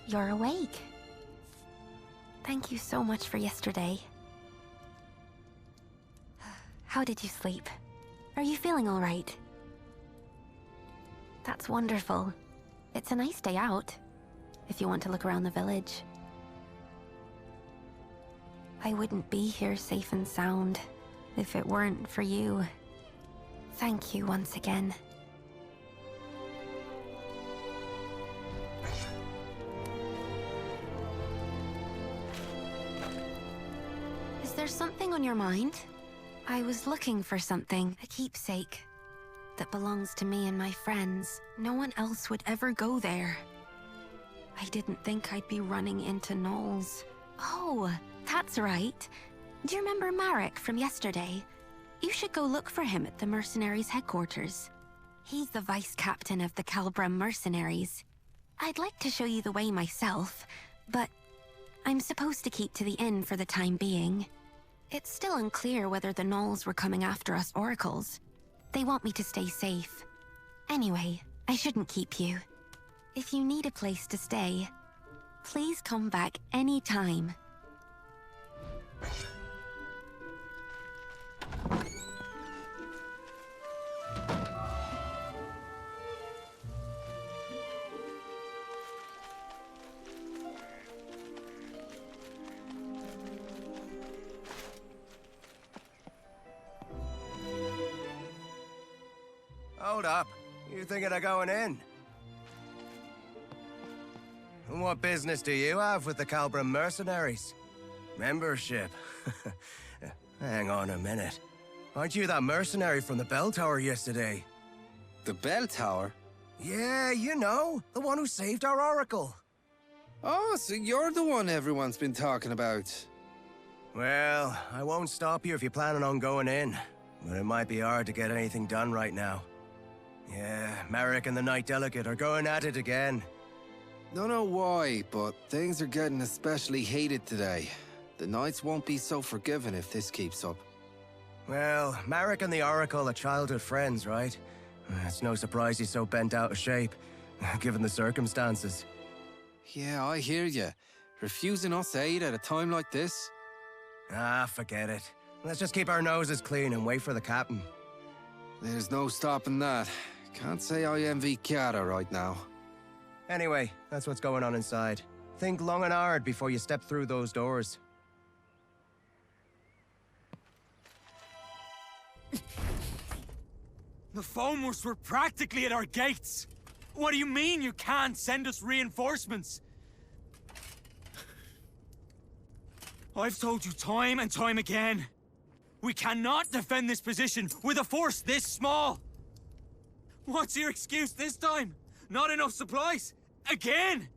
you're awake. Thank you so much for yesterday. How did you sleep? Are you feeling all right? That's wonderful. It's a nice day out, if you want to look around the village. I wouldn't be here safe and sound if it weren't for you. Thank you once again. Is there something on your mind? I was looking for something, a keepsake, that belongs to me and my friends. No one else would ever go there. I didn't think I'd be running into gnolls. Oh, that's right. Do you remember Marek from yesterday? You should go look for him at the mercenaries' headquarters. He's the vice captain of the Calbrum mercenaries. I'd like to show you the way myself, but I'm supposed to keep to the inn for the time being. It's still unclear whether the gnolls were coming after us oracles. They want me to stay safe. Anyway, I shouldn't keep you. If you need a place to stay, please come back anytime. Hold up. You thinking of going in? And what business do you have with the Calbrum mercenaries? Membership? Hang on a minute. Aren't you that mercenary from the bell tower yesterday? The bell tower? Yeah, you know. The one who saved our oracle. Oh, so you're the one everyone's been talking about. Well, I won't stop you if you're planning on going in. But it might be hard to get anything done right now. Yeah, Marek and the Knight Delegate are going at it again. Don't know why, but things are getting especially heated today. The Knights won't be so forgiving if this keeps up. Well, Marek and the Oracle are childhood friends, right? It's no surprise he's so bent out of shape, given the circumstances. Yeah, I hear you. Refusing us aid at a time like this? Ah, forget it. Let's just keep our noses clean and wait for the captain. There's no stopping that. Can't say I envy Chiara right now. Anyway, that's what's going on inside. Think long and hard before you step through those doors. The Foamers were practically at our gates. What do you mean you can't send us reinforcements? I've told you time and time again. We cannot defend this position with a force this small. What's your excuse this time? Not enough supplies? Again?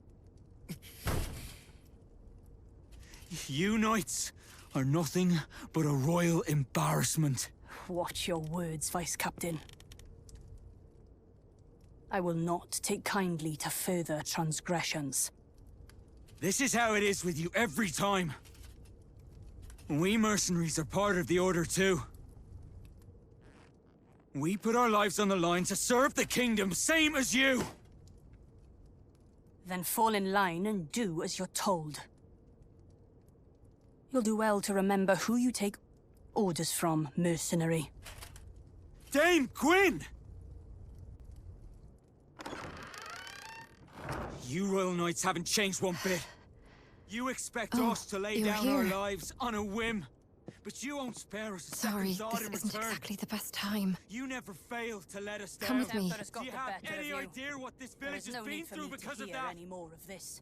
You knights are nothing but a royal embarrassment. Watch your words, Vice Captain. I will not take kindly to further transgressions. This is how it is with you every time. We mercenaries are part of the Order too. We put our lives on the line to serve the kingdom, same as you! Then fall in line and do as you're told. You'll do well to remember who you take orders from, mercenary. Dame Gwyn! You Royal Knights haven't changed one bit. You expect us to lay down our lives on a whim, but you won't spare us a second thought in return. This isn't exactly the best time. You never fail to let us down. Come with me. Do you have any idea what this village has been through because of that? Any more of this.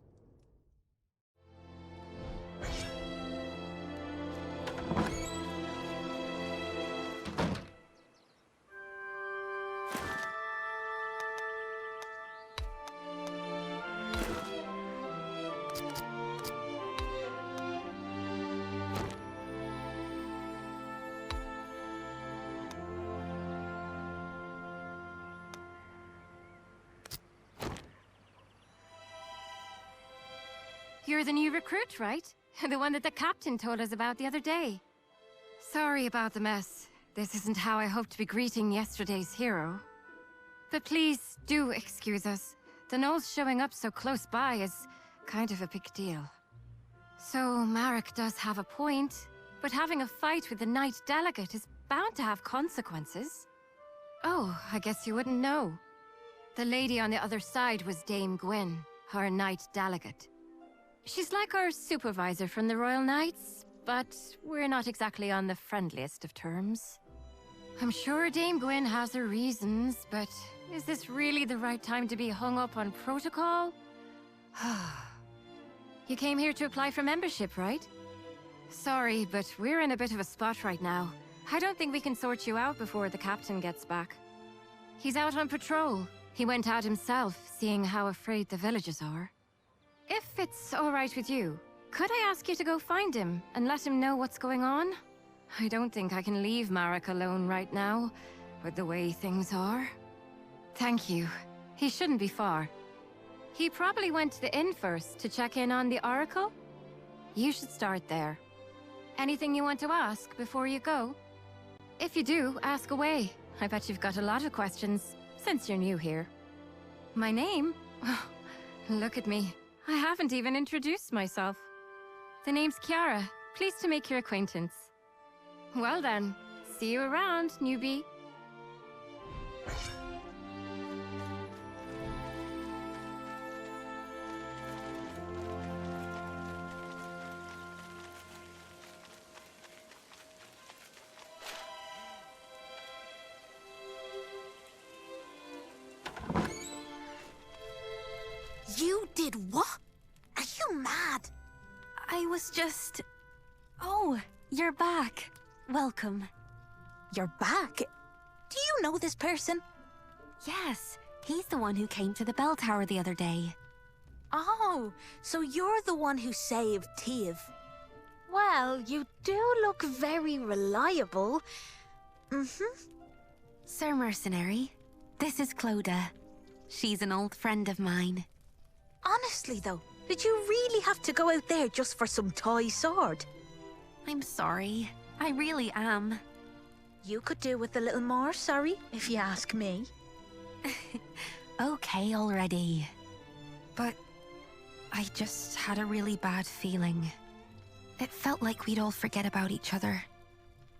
You're the new recruit, right? The one that the captain told us about the other day. Sorry about the mess. This isn't how I hoped to be greeting yesterday's hero. But please, do excuse us. The gnolls showing up so close by is kind of a big deal. So, Marek does have a point, but having a fight with the Knight Delegate is bound to have consequences. Oh, I guess you wouldn't know. The lady on the other side was Dame Gwyn, our Knight Delegate. She's like our supervisor from the Royal Knights, but we're not exactly on the friendliest of terms. I'm sure Dame Gwyn has her reasons, but is this really the right time to be hung up on protocol? You came here to apply for membership, right? Sorry, but we're in a bit of a spot right now. I don't think we can sort you out before the captain gets back. He's out on patrol. He went out himself, seeing how afraid the villagers are. If it's all right with you, could I ask you to go find him and let him know what's going on? I don't think I can leave Marek alone right now, with the way things are. Thank you. He shouldn't be far. He probably went to the inn first to check in on the Oracle. You should start there. Anything you want to ask before you go? If you do, ask away. I bet you've got a lot of questions, since you're new here. My name? Oh, look at me. I haven't even introduced myself. The name's Kiara. Pleased to make your acquaintance. Well then, see you around, newbie. You did what? Are you mad? I was just... Oh, you're back. Welcome. You're back? Do you know this person? Yes, he's the one who came to the bell tower the other day. Oh, so you're the one who saved Teve. Well, you do look very reliable. Sir Mercenary, this is Clodagh. She's an old friend of mine. Honestly though, did you really have to go out there just for some toy sword? I'm sorry. I really am. You could do with a little more sorry, if you ask me. Okay already. But I just had a really bad feeling. It felt like we'd all forget about each other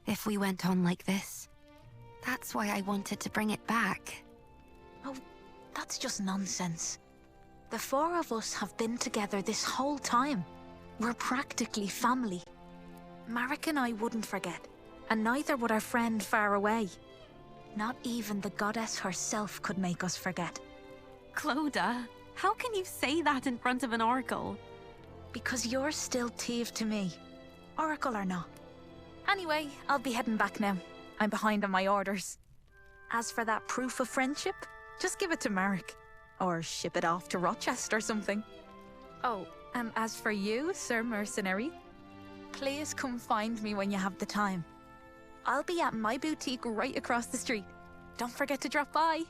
if we went on like this. That's why I wanted to bring it back. Oh, that's just nonsense. The four of us have been together this whole time. We're practically family. Marek and I wouldn't forget, and neither would our friend far away. Not even the goddess herself could make us forget. Clodagh, how can you say that in front of an oracle? Because you're still Teve to me, oracle or not. Anyway, I'll be heading back now. I'm behind on my orders. As for that proof of friendship, just give it to Marek. Or ship it off to Rochester or something. Oh, and as for you, Sir Mercenary, please come find me when you have the time. I'll be at my boutique right across the street. Don't forget to drop by.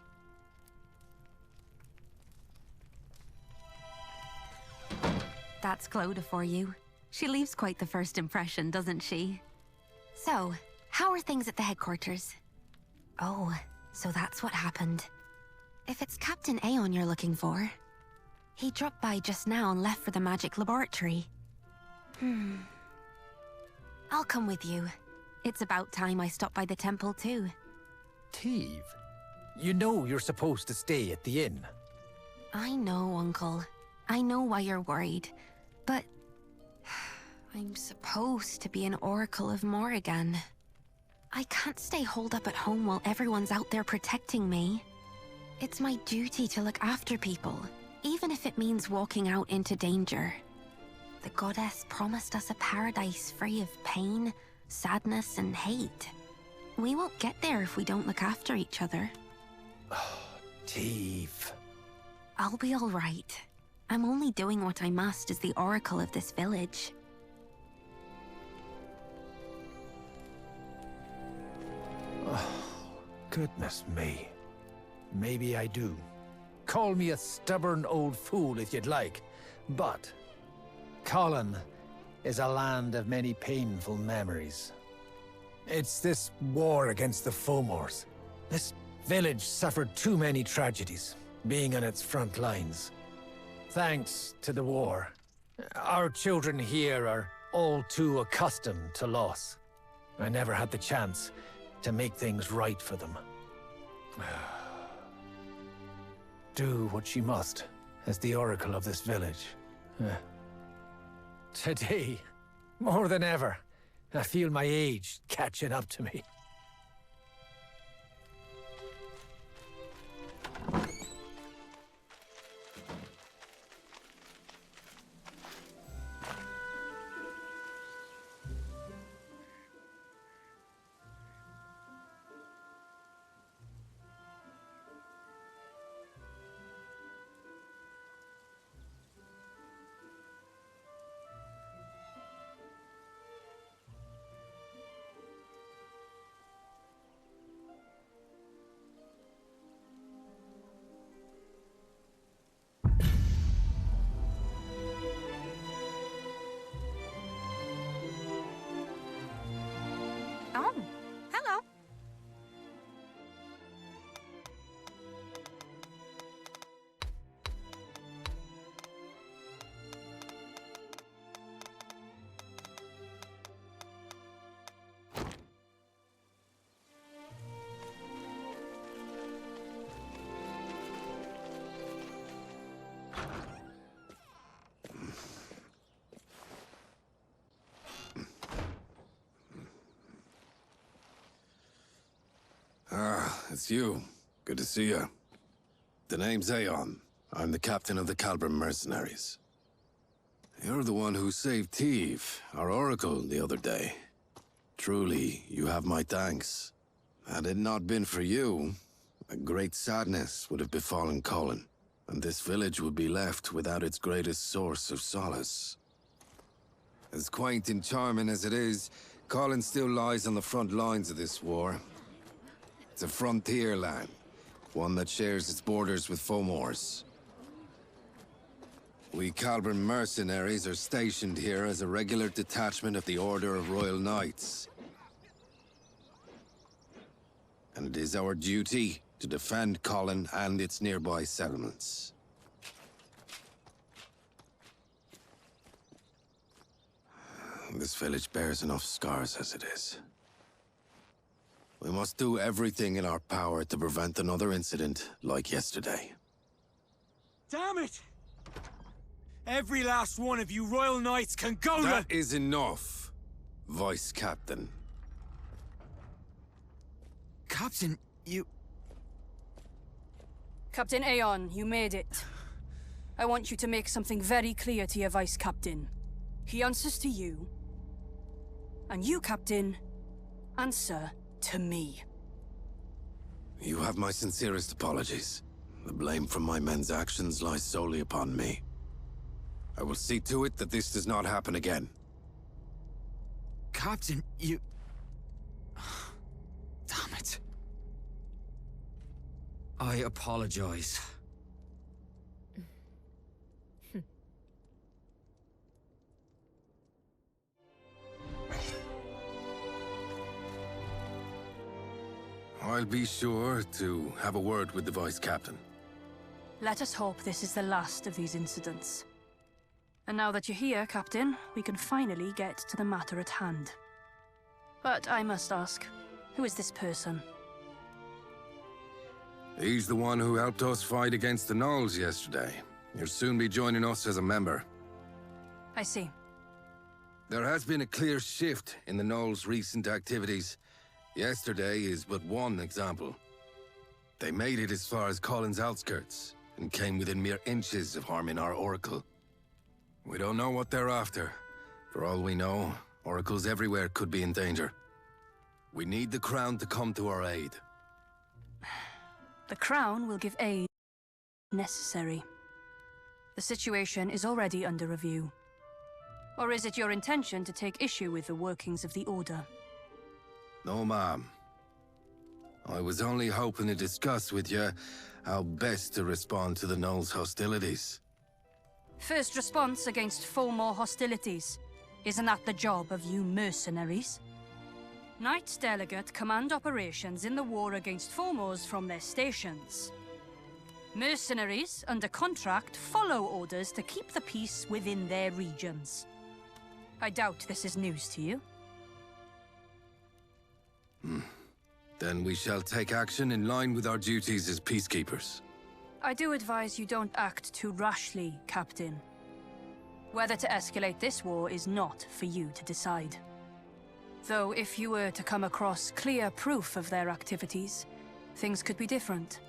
That's Clodagh for you. She leaves quite the first impression, doesn't she? So, how are things at the headquarters? Oh, so that's what happened. If it's Captain Aeon you're looking for, he dropped by just now and left for the magic laboratory. I'll come with you. It's about time I stopped by the temple too. Teve, you know you're supposed to stay at the inn. I know, Uncle. I know why you're worried, but I'm supposed to be an Oracle of Morrigan. I can't stay holed up at home while everyone's out there protecting me. It's my duty to look after people, even if it means walking out into danger. The goddess promised us a paradise free of pain, sadness, and hate. We won't get there if we don't look after each other. Teve. I'll be all right. I'm only doing what I must as the oracle of this village. Goodness me. Maybe I do. Call me a stubborn old fool if you'd like, but Colin is a land of many painful memories. It's this war against the Fomors. This village suffered too many tragedies, being on its front lines. Thanks to the war, our children here are all too accustomed to loss. I never had the chance to make things right for them. Do what she must as the oracle of this village. Today, more than ever, I feel my age catching up to me. Oh, hello. It's you. Good to see you. The name's Aeon. I'm the captain of the Calbram mercenaries. You're the one who saved Teve, our oracle, the other day. Truly, you have my thanks. Had it not been for you, a great sadness would have befallen Colin, and this village would be left without its greatest source of solace. As quaint and charming as it is, Colin still lies on the front lines of this war. It's a frontier land, one that shares its borders with Fomors. We Calbram mercenaries are stationed here as a regular detachment of the Order of Royal Knights. And it is our duty to defend Colin and its nearby settlements. This village bears enough scars as it is. We must do everything in our power to prevent another incident like yesterday. Damn it! Every last one of you Royal Knights can go That is enough, Vice Captain. Captain, you... Captain Aeon, you made it. I want you to make something very clear to your Vice Captain. He answers to you. And you, Captain, answer to me. You have my sincerest apologies. The blame for my men's actions lies solely upon me. I will see to it that this does not happen again. Captain, you... Damn it. I apologize. I'll be sure to have a word with the Vice Captain. Let us hope this is the last of these incidents. And now that you're here, Captain, we can finally get to the matter at hand. But I must ask, who is this person? He's the one who helped us fight against the Gnolls yesterday. He'll soon be joining us as a member. I see. There has been a clear shift in the Gnolls' recent activities. Yesterday is but one example. They made it as far as Colin's outskirts, and came within mere inches of harming our Oracle. We don't know what they're after. For all we know, Oracles everywhere could be in danger. We need the Crown to come to our aid. The Crown will give aid necessary. The situation is already under review. Or is it your intention to take issue with the workings of the Order? No, ma'am. I was only hoping to discuss with you how best to respond to the Gnolls' hostilities. First response against Fomor hostilities. Isn't that the job of you mercenaries? Knights Delegate command operations in the war against Fomors from their stations. Mercenaries under contract follow orders to keep the peace within their regions. I doubt this is news to you. Then we shall take action in line with our duties as peacekeepers. I do advise you don't act too rashly, Captain. Whether to escalate this war is not for you to decide. Though if you were to come across clear proof of their activities, things could be different.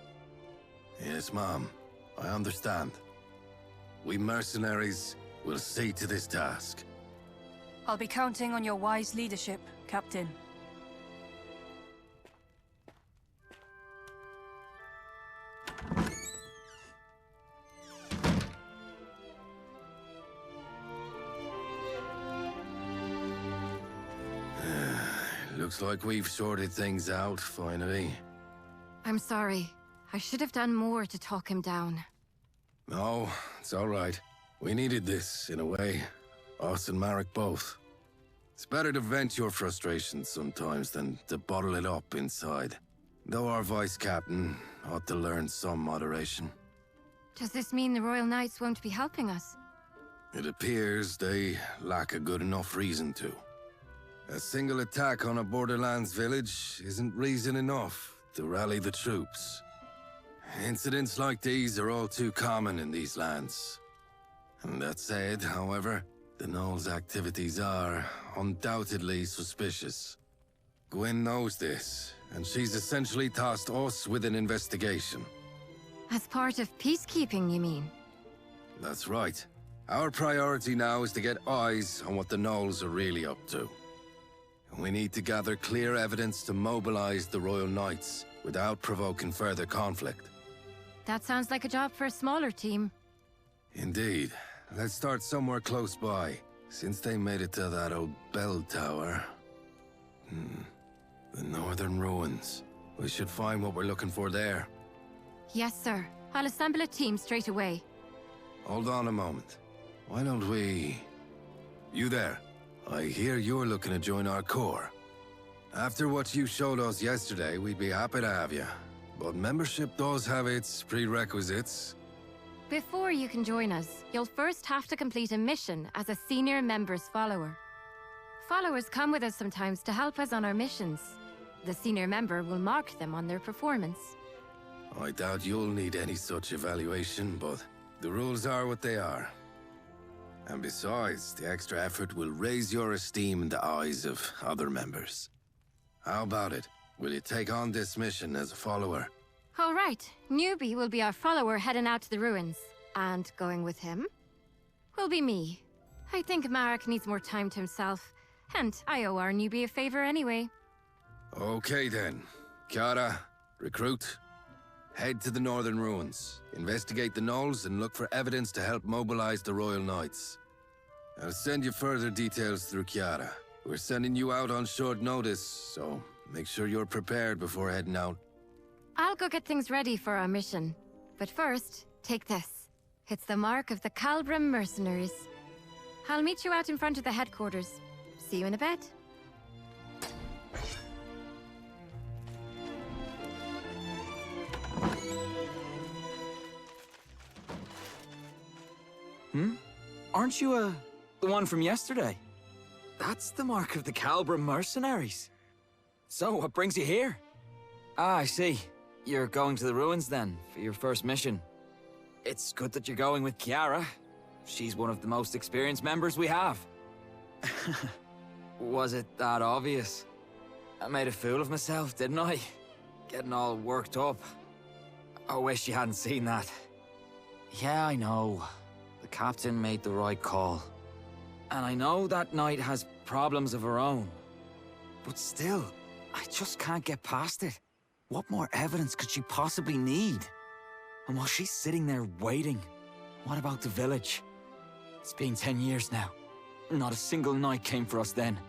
Yes, Mom. I understand. We mercenaries will see to this task. I'll be counting on your wise leadership, Captain. Looks like we've sorted things out, finally. I'm sorry. I should have done more to talk him down. No, it's all right. We needed this, in a way. Us and Marek both. It's better to vent your frustrations sometimes than to bottle it up inside. Though our vice captain ought to learn some moderation. Does this mean the Royal Knights won't be helping us? It appears they lack a good enough reason to. A single attack on a Borderlands village isn't reason enough to rally the troops. Incidents like these are all too common in these lands. And that said, however, the Gnolls' activities are undoubtedly suspicious. Gwyn knows this, and she's essentially tasked us with an investigation. As part of peacekeeping, you mean? That's right. Our priority now is to get eyes on what the Gnolls are really up to. We need to gather clear evidence to mobilize the Royal Knights without provoking further conflict. That sounds like a job for a smaller team. Indeed. Let's start somewhere close by, since they made it to that old bell tower. The northern ruins. We should find what we're looking for there. Yes, sir. I'll assemble a team straight away. Hold on a moment. Why don't we... You there. I hear you're looking to join our corps. After what you showed us yesterday, we'd be happy to have you. But membership does have its prerequisites. Before you can join us, you'll first have to complete a mission as a senior member's follower. Followers come with us sometimes to help us on our missions. The senior member will mark them on their performance. I doubt you'll need any such evaluation, but the rules are what they are. And besides, the extra effort will raise your esteem in the eyes of other members. How about it? Will you take on this mission as a follower? All right. Newbie will be our follower heading out to the ruins. And going with him will be me. I think Marek needs more time to himself. And I owe our newbie a favor anyway. Okay then. Chiara, recruit. Head to the northern ruins. Investigate the Gnolls and look for evidence to help mobilize the Royal Knights. I'll send you further details through Chiara. We're sending you out on short notice, so make sure you're prepared before heading out. I'll go get things ready for our mission. But first, take this. It's the mark of the Calbram mercenaries. I'll meet you out in front of the headquarters. See you in a bit. Aren't you, the one from yesterday? That's the mark of the Calbram mercenaries. So, what brings you here? Ah, I see. You're going to the ruins then, for your first mission. It's good that you're going with Chiara. She's one of the most experienced members we have. Was it that obvious? I made a fool of myself, didn't I? Getting all worked up. I wish you hadn't seen that. Yeah, I know. The captain made the right call. And I know that night has problems of her own. But still, I just can't get past it. What more evidence could she possibly need? And while she's sitting there waiting, what about the village? It's been 10 years now. Not a single night came for us then.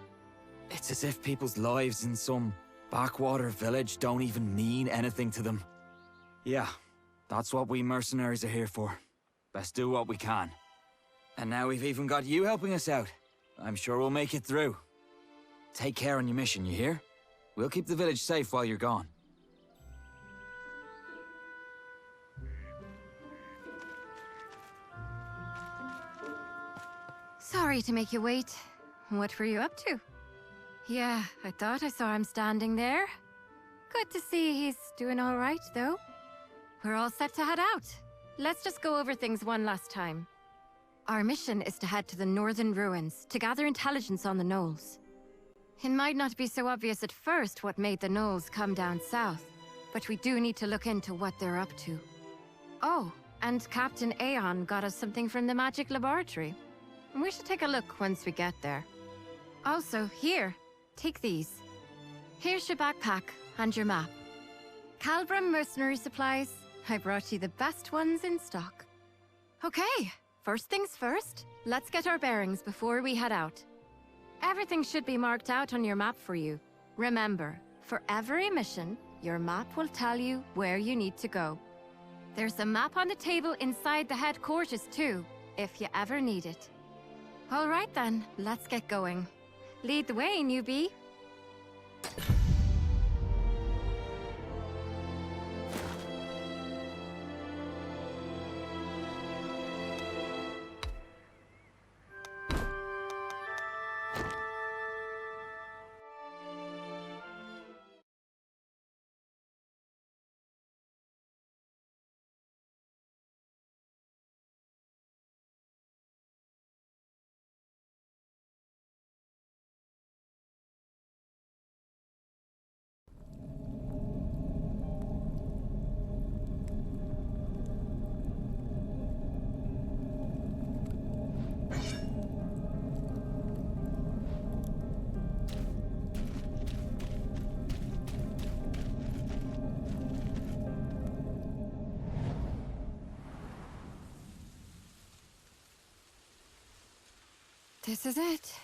It's as if people's lives in some backwater village don't even mean anything to them. Yeah, that's what we mercenaries are here for. Best do what we can. And now we've even got you helping us out. I'm sure we'll make it through. Take care on your mission, you hear? We'll keep the village safe while you're gone. Sorry to make you wait. What were you up to? Yeah, I thought I saw him standing there. Good to see he's doing all right, though. We're all set to head out. Let's just go over things one last time. Our mission is to head to the northern ruins to gather intelligence on the gnolls. It might not be so obvious at first what made the gnolls come down south, but we do need to look into what they're up to. Oh, and Captain Aeon got us something from the magic laboratory. We should take a look once we get there. Also, here, take these. Here's your backpack and your map. Calbram mercenary supplies. I brought you the best ones in stock. Okay, first things first, let's get our bearings before we head out. Everything should be marked out on your map for you. Remember, for every mission, your map will tell you where you need to go. There's a map on the table inside the headquarters too, if you ever need it. All right then, let's get going. Lead the way, newbie. This is it.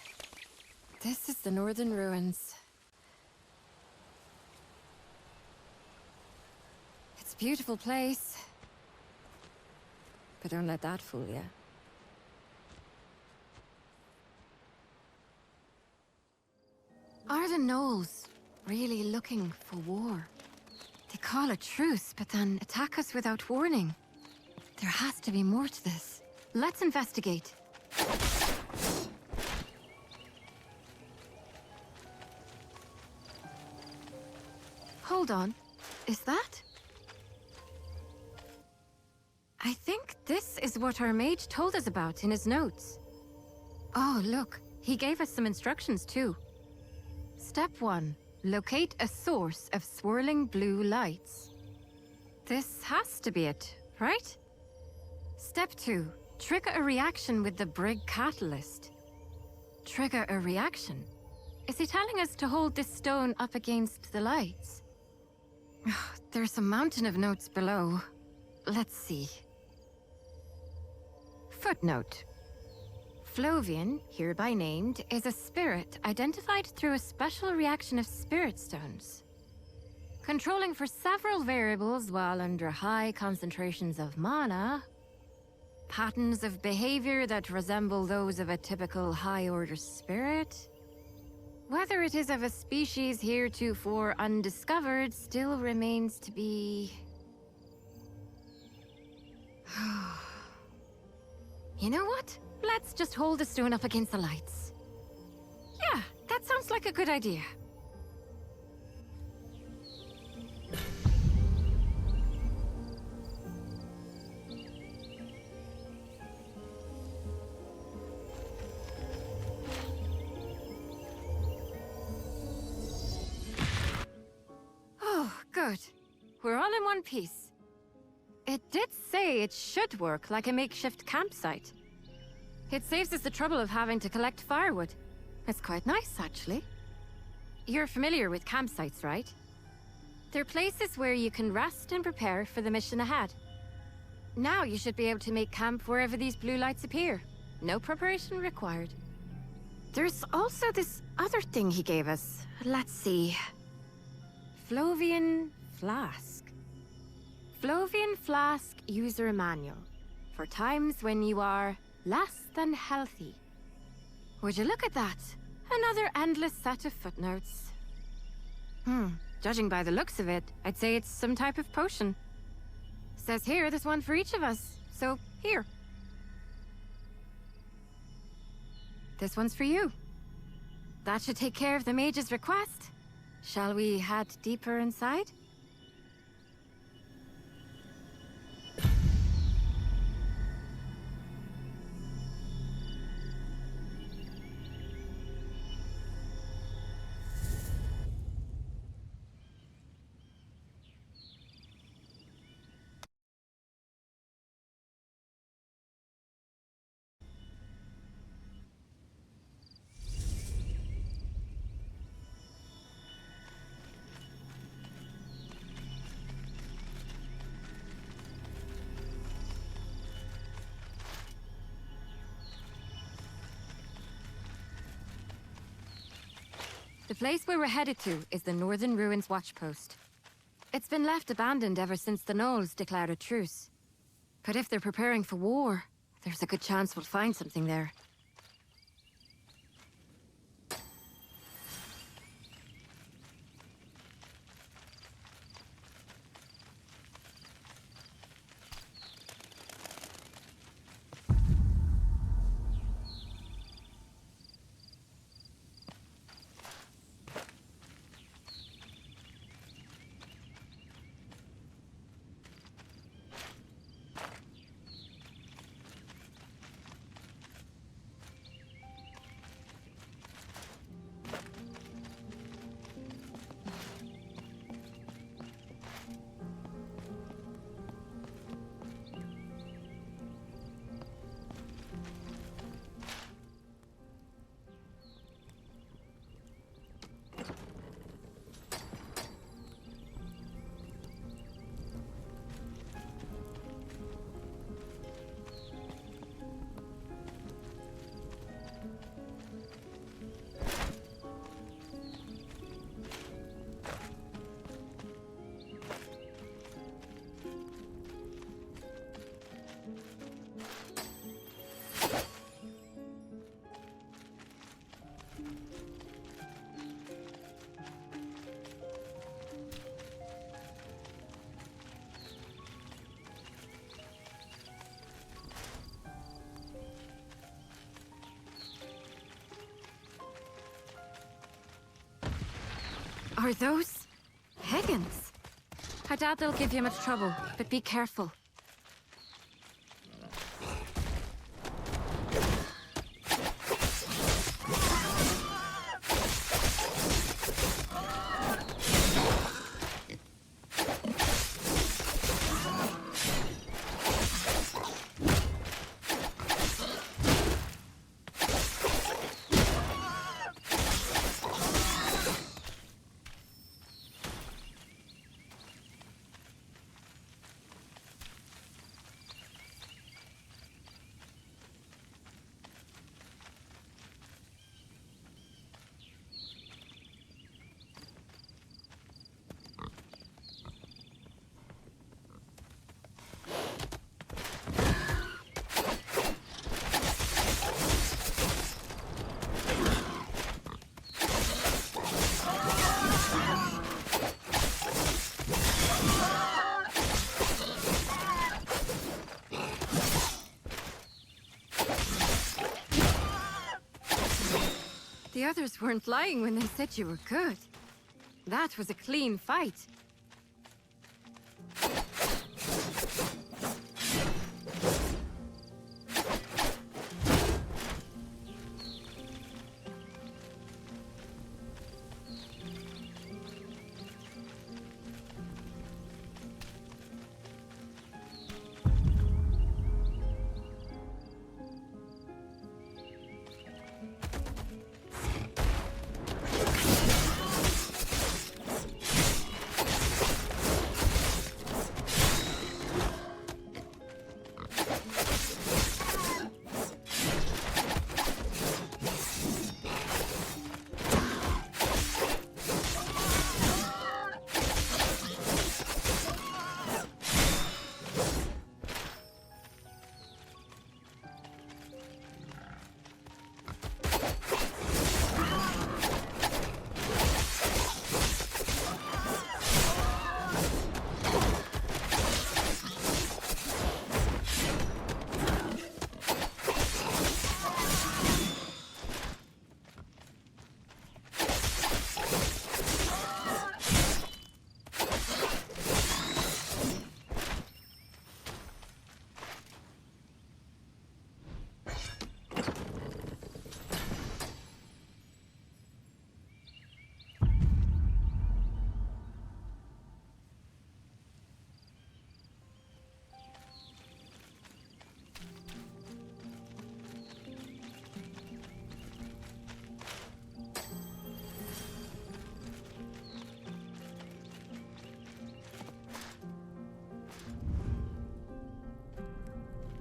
This is the northern ruins. It's a beautiful place. But don't let that fool you. Are the gnolls really looking for war? They call a truce, but then attack us without warning. There has to be more to this. Let's investigate. Hold on. Is that? I think this is what our mage told us about in his notes. Oh, look. He gave us some instructions too. Step 1. Locate a source of swirling blue lights. This has to be it, right? Step 2. Trigger a reaction with the Brig catalyst. Trigger a reaction? Is he telling us to hold this stone up against the lights? There's a mountain of notes below. Let's see. Footnote. Flovian, hereby named, is a spirit identified through a special reaction of spirit stones. Controlling for several variables while under high concentrations of mana. Patterns of behavior that resemble those of a typical high-order spirit. Whether it is of a species heretofore undiscovered still remains to be... You know what? Let's just hold the stone up against the lights. Yeah, that sounds like a good idea. Good. We're all in one piece. It did say it should work like a makeshift campsite. It saves us the trouble of having to collect firewood. It's quite nice, actually. You're familiar with campsites, right? They're places where you can rest and prepare for the mission ahead. Now you should be able to make camp wherever these blue lights appear. No preparation required. There's also this other thing he gave us. Let's see. Flovian Flask. Flovian Flask User Manual. For times when you are less than healthy. Would you look at that? Another endless set of footnotes. Judging by the looks of it, I'd say it's some type of potion. Says here there's one for each of us, so here. this one's for you. That should take care of the mage's request. Shall we head deeper inside? The place where we're headed to is the Northern Ruins Watchpost. It's been left abandoned ever since the Gnolls declared a truce. But if they're preparing for war, there's a good chance we'll find something there. Are those Higgins? I doubt they'll give you much trouble, but be careful. The others weren't lying when they said you were good. That was a clean fight.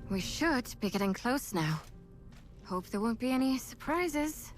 We should be getting close now. Hope there won't be any surprises.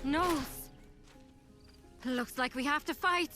Nose! Looks like we have to fight.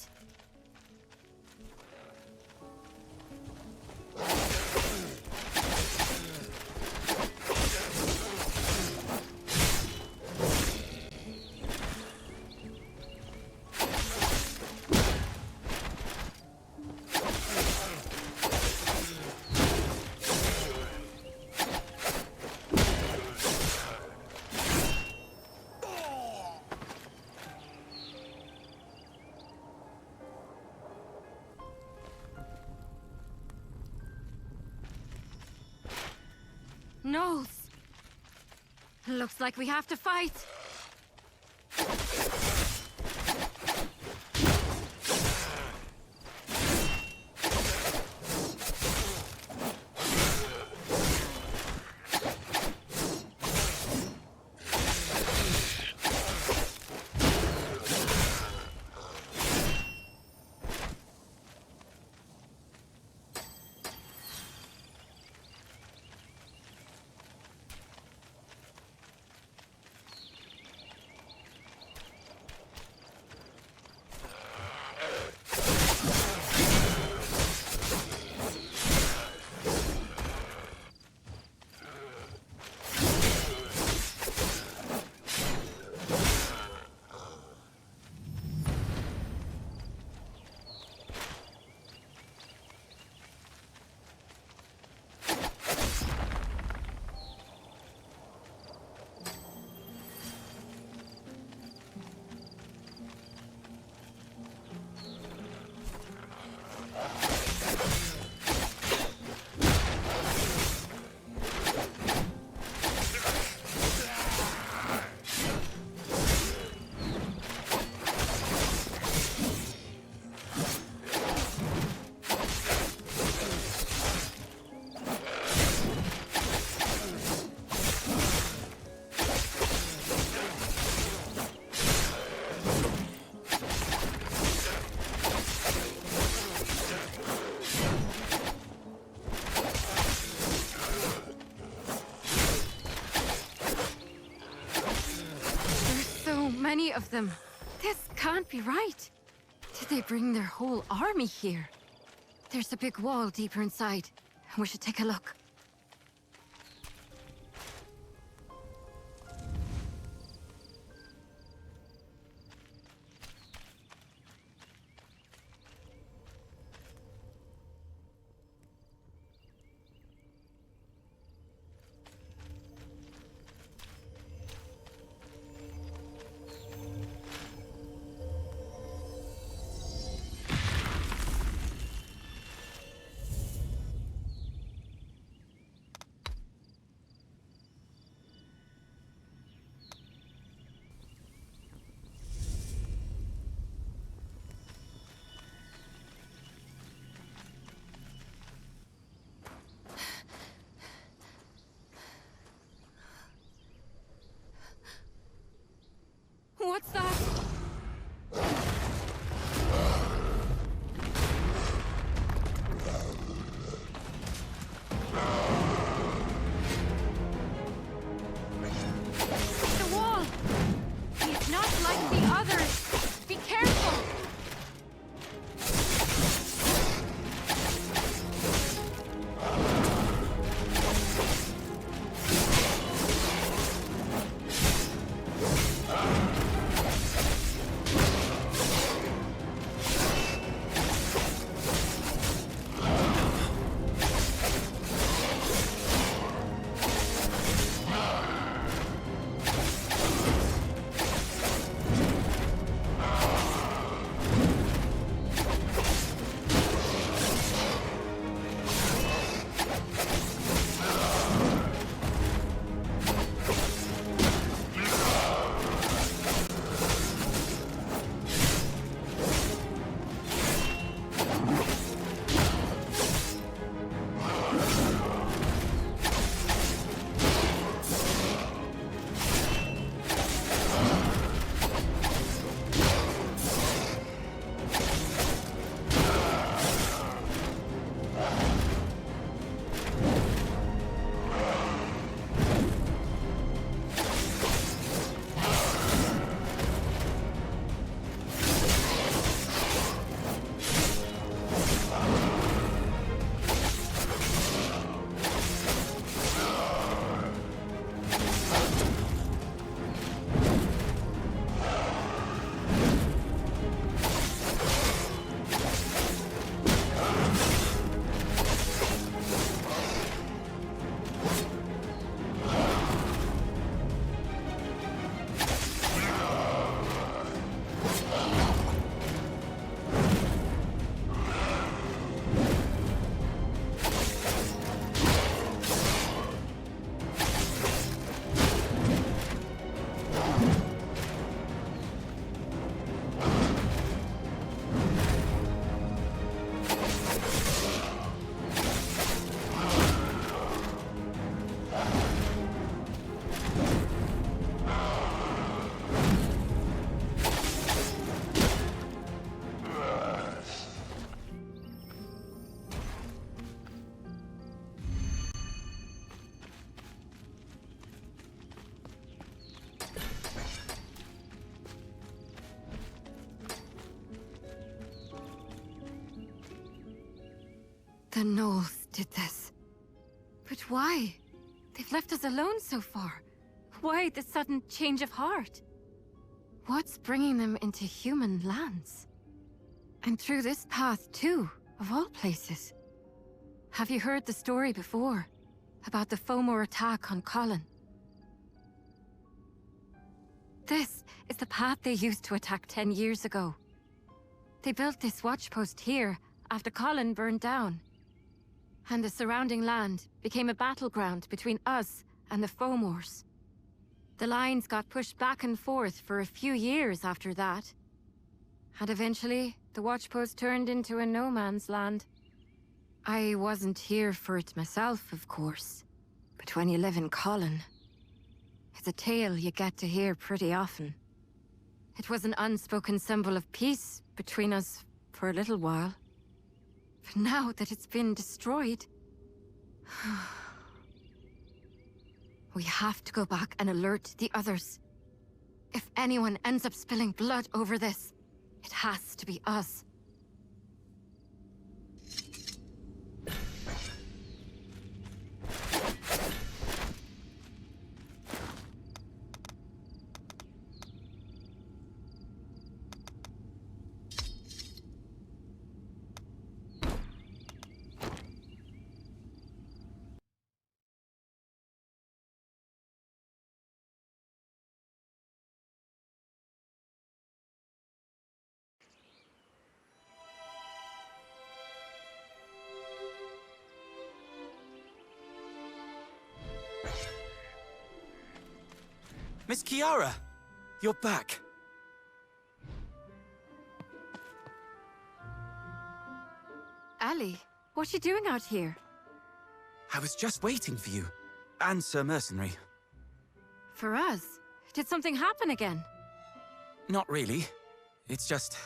Nose! Looks like we have to fight. Many of them. This can't be right. Did they bring their whole army here? There's a big wall deeper inside. We should take a look. The Knolls did this. But why? They've left us alone so far. Why the sudden change of heart? What's bringing them into human lands? And through this path too, of all places. Have you heard the story before? About the Fomor attack on Colin? This is the path they used to attack 10 years ago. They built this watchpost here after Colin burned down. And the surrounding land became a battleground between us and the Fomors. The lines got pushed back and forth for a few years after that. And eventually, the watchpost turned into a no-man's land. I wasn't here for it myself, of course. But when you live in Colin, it's a tale you get to hear pretty often. It was an unspoken symbol of peace between us for a little while. But now that it's been destroyed... we have to go back and alert the others. If anyone ends up spilling blood over this, it has to be us. Miss Kiara, you're back. Ali, what you doing out here? I was just waiting for you. And Sir Mercenary. For us? Did something happen again? Not really. It's just...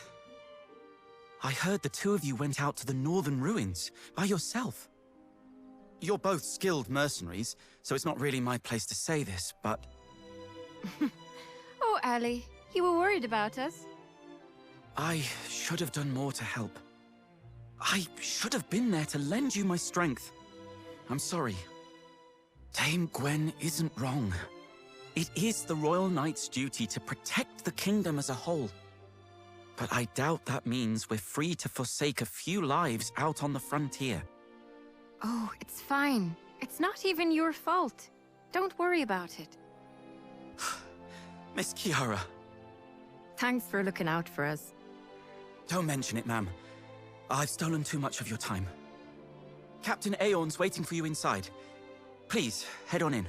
I heard the two of you went out to the northern ruins, by yourself. You're both skilled mercenaries, so it's not really my place to say this, but... Oh, Ali, you were worried about us. I should have done more to help. I should have been there to lend you my strength. I'm sorry. Dame Gwen isn't wrong. It is the Royal Knight's duty to protect the kingdom as a whole. But I doubt that means we're free to forsake a few lives out on the frontier. Oh, it's fine. It's not even your fault. Don't worry about it. Miss Kiara. Thanks for looking out for us. Don't mention it, ma'am. I've stolen too much of your time. Captain Aeon's waiting for you inside. Please, head on in.